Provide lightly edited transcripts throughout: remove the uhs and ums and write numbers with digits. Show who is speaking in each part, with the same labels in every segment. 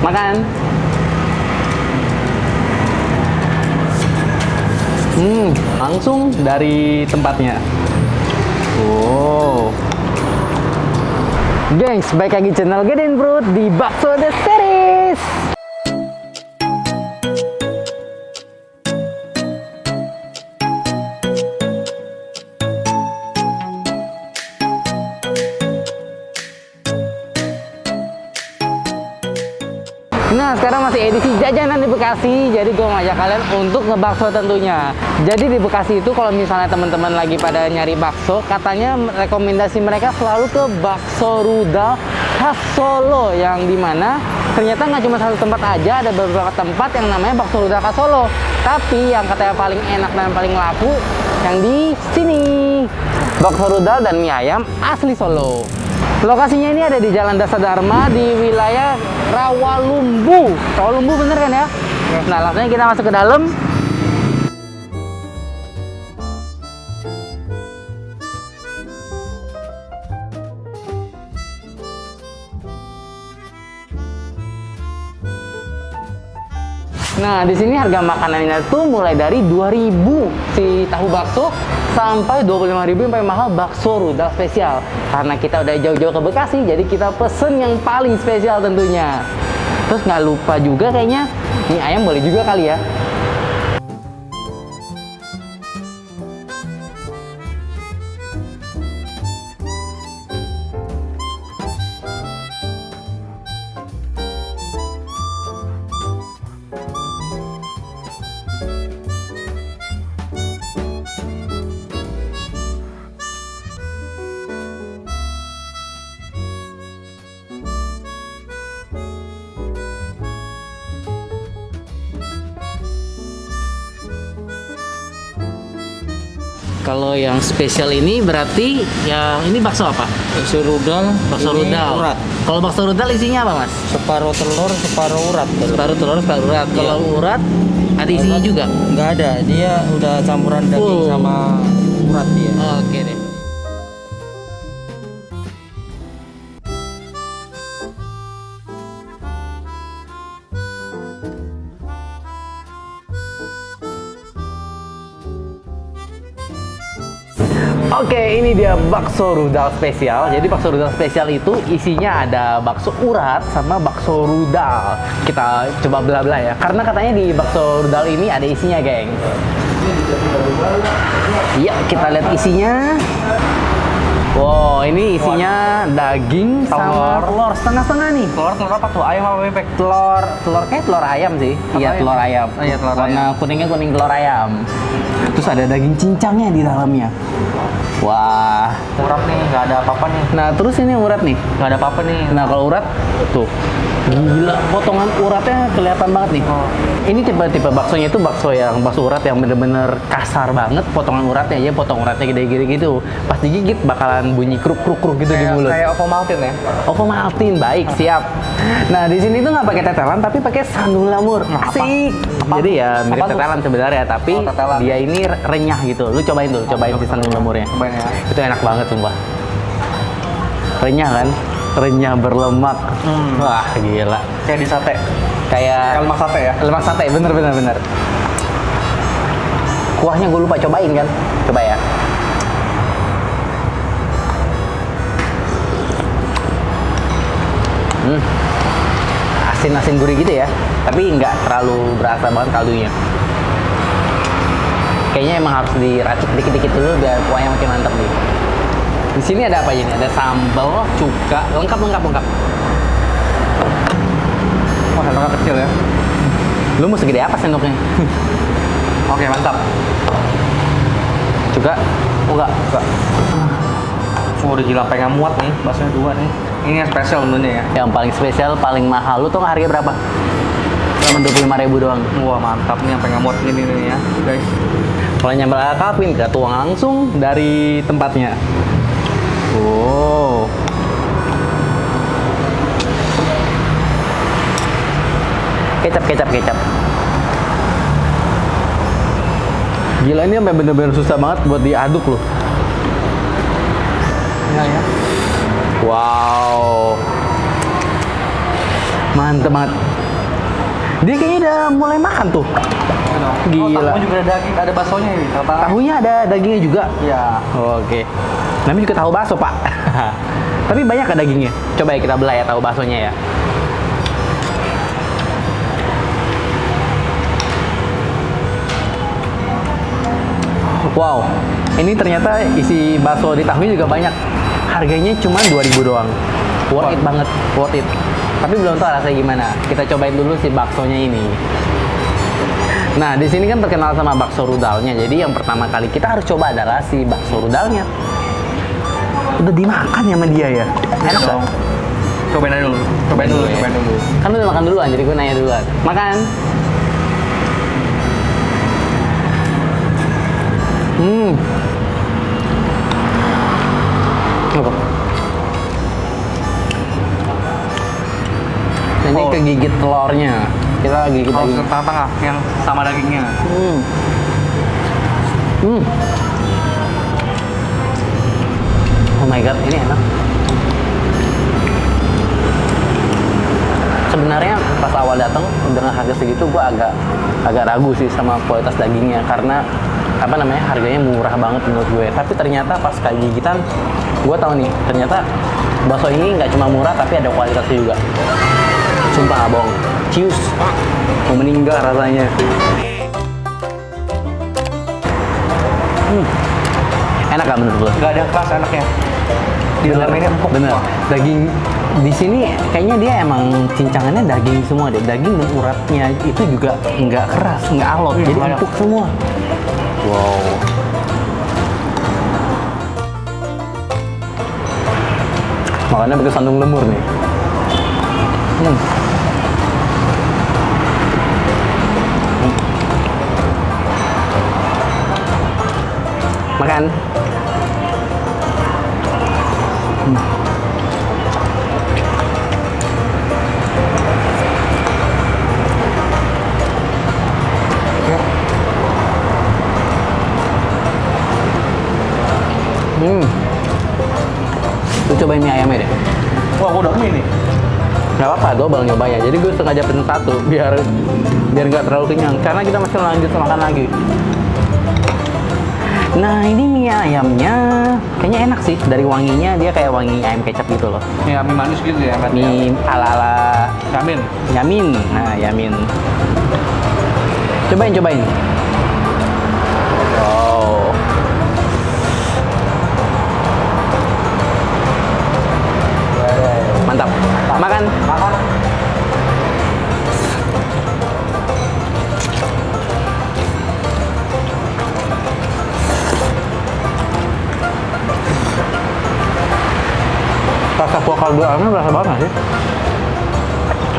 Speaker 1: Makan. Langsung dari tempatnya. Wow. Gengs, baik lagi channel Gedein Perut di Bakso The Series. Nah, sekarang masih edisi jajanan di Bekasi, jadi gue ngajak kalian untuk ngebakso tentunya. Jadi di Bekasi itu kalau misalnya teman-teman lagi pada nyari bakso, katanya rekomendasi mereka selalu ke Bakso Rudal khas Solo, yang dimana ternyata nggak cuma satu tempat aja, ada beberapa tempat yang namanya Bakso Rudal khas Solo. Tapi yang katanya paling enak dan paling laku yang di sini, Bakso Rudal dan mie ayam asli Solo. Lokasinya ini ada di Jalan Dasa Dharma di wilayah Rawalumbu. Rawalumbu bener kan ya? Nah, langsung kita masuk ke dalam. Nah, di sini harga makanannya tuh mulai dari 2.000 si tahu bakso sampai 25.000 yang paling mahal bakso rudal spesial. Karena kita udah jauh-jauh ke Bekasi, jadi kita pesen yang paling spesial tentunya. Terus nggak lupa juga kayaknya mie ayam boleh juga kali ya. Kalau yang spesial ini berarti ya ini bakso apa?
Speaker 2: Bakso rudal.
Speaker 1: Bakso rudal.
Speaker 2: Urat.
Speaker 1: Kalau bakso rudal isinya apa, Mas?
Speaker 2: Separuh telur, separuh urat.
Speaker 1: Separuh telur, separuh urat. Kalau urat ada isinya juga?
Speaker 2: Nggak ada. Dia udah campuran daging sama urat dia.
Speaker 1: Oke deh. Oke, ini dia bakso rudal spesial. Jadi bakso rudal spesial itu isinya ada bakso urat sama bakso rudal. Kita coba belah-belah ya. Karena katanya di bakso rudal ini ada isinya, geng. Iya, kita lihat isinya. Wow, ini isinya daging sama telur setengah-setengah nih.
Speaker 2: Telur apa tuh? Ayam apa bebek?
Speaker 1: Telur kayak telur ayam sih. Iya, telur ayam.
Speaker 2: Oh, iya, telur
Speaker 1: Warna
Speaker 2: ayam.
Speaker 1: kuningnya kuning telur ayam. Terus ada daging cincangnya di dalamnya. Wah.
Speaker 2: Urat nih, nggak ada apa-apa nih.
Speaker 1: Nah, terus ini urat nih.
Speaker 2: Nggak ada apa-apa nih.
Speaker 1: Nah, kalau urat tuh. Gila, potongan uratnya kelihatan banget nih. Ini tipe-tipe baksonya itu bakso urat yang bener-bener kasar banget. Potongan uratnya aja, potong uratnya gede-gede gitu. Pas digigit bakalan bunyi kruk-kruk gitu di mulut.
Speaker 2: Kayak Ovomaltine ya?
Speaker 1: Ovomaltine, baik, siap. Nah, di sini tuh nggak pakai tetelan, tapi pakai sandung lamur. Asik. Jadi ya mirip tetelan sebenarnya, tapi dia ini renyah gitu. Lu cobain tuh, cobain si sandung lamurnya.
Speaker 2: Cobain ya.
Speaker 1: Itu enak banget sumpah. Renyah kan? Renyah berlemak. Wah, gila.
Speaker 2: Kayak di sate.
Speaker 1: Kayak
Speaker 2: Lemak sate ya?
Speaker 1: lemak sate, bener. Kuahnya gue lupa cobain kan? Coba ya. Asin-asin gurih gitu ya, tapi nggak terlalu berasa banget kaldunya. Kayaknya emang harus diracik dikit-dikit dulu biar kuahnya makin mantap nih. Di sini ada apa aja nih? Ada sambal, cuka, lengkap.
Speaker 2: Wah, sendoknya kecil ya.
Speaker 1: Lu mau segede apa sendoknya?
Speaker 2: Oke, mantap.
Speaker 1: Juga? Oh enggak.
Speaker 2: Udah gila, pengen muat nih. Baksonya 2 nih. Ini yang spesial menunya ya.
Speaker 1: Yang paling spesial, paling mahal. Lu tau nggak harganya berapa? Cuma 25.000 doang.
Speaker 2: Wah, mantap nih yang pengen muat ini nih ya, guys.
Speaker 1: Kalau nyambal ala Calvin, kita tuang langsung dari tempatnya. Wow. Kecap. Gila, ini sampai bener-bener susah banget buat diaduk loh.
Speaker 2: Ya.
Speaker 1: Wow. Mantep banget. Dia kayaknya udah mulai makan tuh. Gila.
Speaker 2: Oh, tahu juga ada daging, ada baksonya ini.
Speaker 1: Tahunya ada dagingnya juga.
Speaker 2: Iya.
Speaker 1: Oke. Namanya juga tahu bakso, Pak. Tapi banyak kan dagingnya? Coba ya kita belah ya tahu baksonya ya. Wow, ini ternyata isi bakso di tahunya juga banyak. Harganya cuma 2.000 doang. Worth it banget, worth it. Tapi belum tahu rasanya gimana. Kita cobain dulu si baksonya ini. Nah, di sini kan terkenal sama bakso rudalnya. Jadi yang pertama kali kita harus coba adalah si bakso rudalnya. Udah dimakan ya sama dia ya? Enak nggak?
Speaker 2: Cobain aja dulu. Cobain dulu.
Speaker 1: Kan udah makan duluan, jadi gue nanya duluan. Makan. Apa? Ini kegigit telurnya. Kita gigit
Speaker 2: Kalau
Speaker 1: lagi.
Speaker 2: tengah-tengah yang sama dagingnya.
Speaker 1: Oh my god, ini enak. Sebenarnya pas awal datang dengan harga segitu gue agak ragu sih sama kualitas dagingnya karena apa namanya harganya murah banget menurut gue. Tapi ternyata pas kayak gigitan gue tahu nih ternyata bakso ini nggak cuma murah tapi ada kualitasnya juga. Sumpah nggak bohong. Cius, mau meninggal rasanya. Enak gak menurut lo?
Speaker 2: Nggak ada keras enaknya. Di dalam ini empuk.
Speaker 1: Bener. Daging di sini kayaknya dia emang cincangannya daging semua deh. Daging dan uratnya itu juga nggak keras, nggak alot, jadi empuk semua. Wow. Makannya pakai sandung lemur nih. Makan. Lu cobain mie ayamnya deh.
Speaker 2: Wah, udah mie nih.
Speaker 1: Gak apa-apa, double nyobanya. Jadi gue sengaja pesen satu biar nggak terlalu kenyang. Karena kita masih lanjut makan lagi. Nah, ini mie ayamnya kayaknya enak sih. Dari wanginya dia kayak wangi ayam kecap gitu loh.
Speaker 2: Ya, mie manis gitu ya.
Speaker 1: Mie ala-ala
Speaker 2: Yamin.
Speaker 1: Yamin. Nah, Yamin. Cobain. Wow. Mantap. Makan. Rasa kuah kaldu ayamnya berasa banget nggak sih?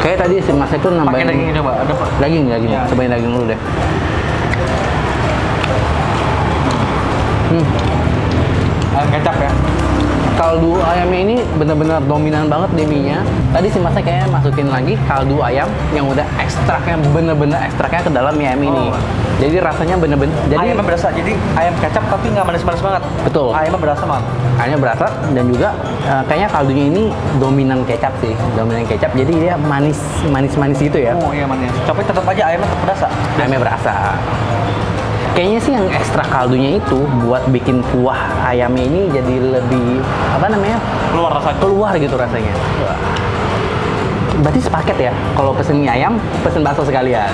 Speaker 1: Kayak tadi si Mas itu nambahin
Speaker 2: Pakai dagingnya coba. Ada Pak.
Speaker 1: daging.
Speaker 2: Ya.
Speaker 1: Cobain daging dulu deh.
Speaker 2: Ayam kecap ya.
Speaker 1: Kaldu ayamnya ini benar-benar dominan banget di mie-nya. Tadi si Masnya kayaknya masukin lagi kaldu ayam yang udah ekstraknya bener-bener ekstraknya ke dalam mie ayam ini. Jadi rasanya bener-bener
Speaker 2: Ayamnya berasa. Jadi ayam kecap tapi nggak manis-manis banget.
Speaker 1: Betul.
Speaker 2: Ayamnya berasa banget.
Speaker 1: Ayamnya berasa dan juga kayaknya kaldunya ini dominan kecap sih. Dominan kecap jadi dia manis gitu ya.
Speaker 2: Oh iya manis. Tapi tetap aja ayamnya tetap berasa.
Speaker 1: Ayamnya berasa. Kayaknya sih yang ekstra kaldunya itu buat bikin kuah ayamnya ini jadi lebih apa namanya?
Speaker 2: Keluar rasanya.
Speaker 1: Keluar gitu rasanya. Berarti sepaket ya. Kalau pesen mie ayam, pesen bakso sekalian.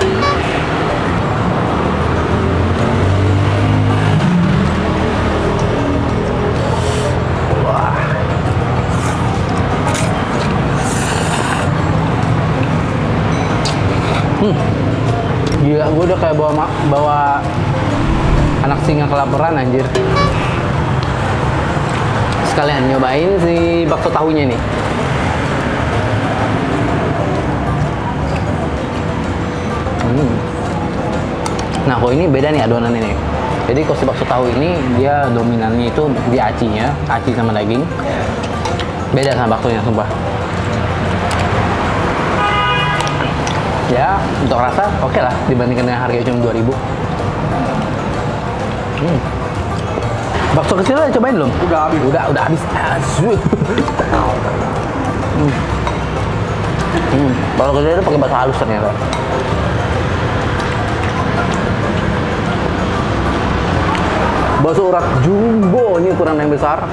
Speaker 1: Wah. Gila, gue udah kayak bawa anak singa kelaparan anjir. Sekalian nyobain si bakso tahunya nih. Nah, kok ini beda nih adonan ini. Jadi kalau si bakso tahu ini dia dominannya itu di acinya, aci sama daging. Beda sama baksonya, sumpah. Ya, untuk rasa oke lah dibandingkan dengan harga cuma 2.000. Bakso kecil udah cobain belum?
Speaker 2: Udah habis.
Speaker 1: Udah habis. Bakso gede itu pakai bakso halus ternyata. Bakso urat jumbo, ini ukuran yang besar.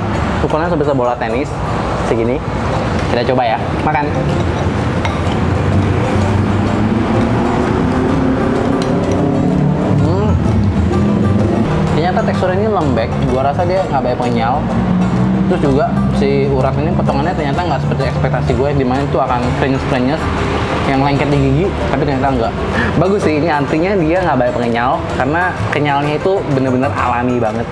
Speaker 1: Ukurannya sebesar bola tenis, segini. Kita coba ya, makan. Ternyata teksturnya ini lembek, gua rasa dia nggak banyak kenyal. Terus juga si urat ini potongannya ternyata nggak seperti ekspektasi gue, dimana itu akan krenyes yang lengket di gigi, tapi ternyata enggak. Bagus sih, ini artinya dia nggak banyak pengenyal, karena kenyalnya itu bener-bener alami banget.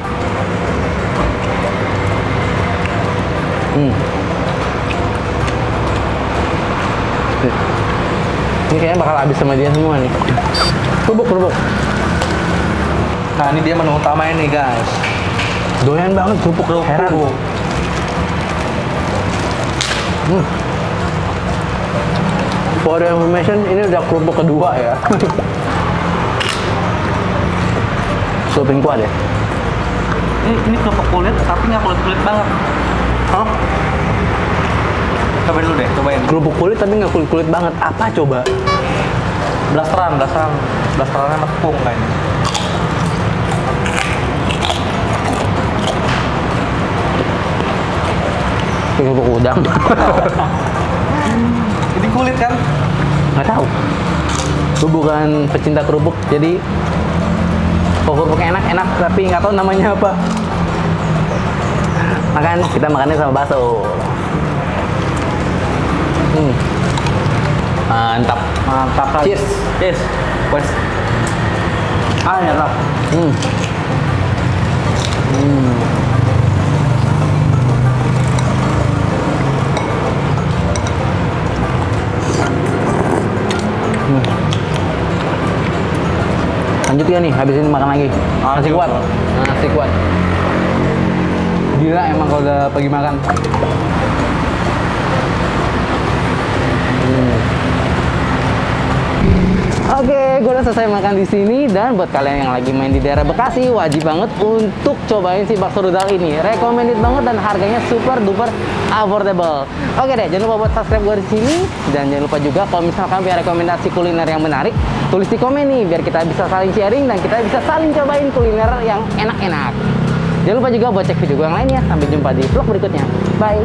Speaker 1: Ini kayaknya bakal habis sama dia semua nih. Kerupuk.
Speaker 2: Nah, ini dia menu utamanya nih, guys.
Speaker 1: Doyan banget kerupuk. Heran. For the information, ini udah kerupuk kedua ya. Supin kuat ya?
Speaker 2: Ini kerupuk kulit, tapi nggak kulit-kulit banget.
Speaker 1: Hah?
Speaker 2: Cobain dulu deh, cobain.
Speaker 1: Kerupuk kulit tapi nggak kulit-kulit banget. Apa coba?
Speaker 2: Blasterannya tepung kayaknya.
Speaker 1: Kerupuk udang.
Speaker 2: Ini kulit kan?
Speaker 1: Nggak tahu. Gue bukan pecinta kerupuk, jadi kerupuk enak, tapi nggak tahu namanya apa. Kita makannya sama bakso. Mantap.
Speaker 2: Kali.
Speaker 1: Cheers.
Speaker 2: Wes. Enak.
Speaker 1: Lanjut ya nih, habis ini makan lagi. Nasi kuat. Nasi kuat. Gila emang kalau udah pagi makan. Oke, gue udah selesai makan di sini, dan buat kalian yang lagi main di daerah Bekasi, wajib banget untuk cobain si bakso rudal ini. Recommended banget dan harganya super duper affordable. Oke deh, jangan lupa buat subscribe gue di sini, dan jangan lupa juga kalau misalkan punya rekomendasi kuliner yang menarik, tulis di komen nih biar kita bisa saling sharing dan kita bisa saling cobain kuliner yang enak-enak. Jangan lupa juga buat cek video gue yang lainnya. Sampai jumpa di vlog berikutnya. Bye.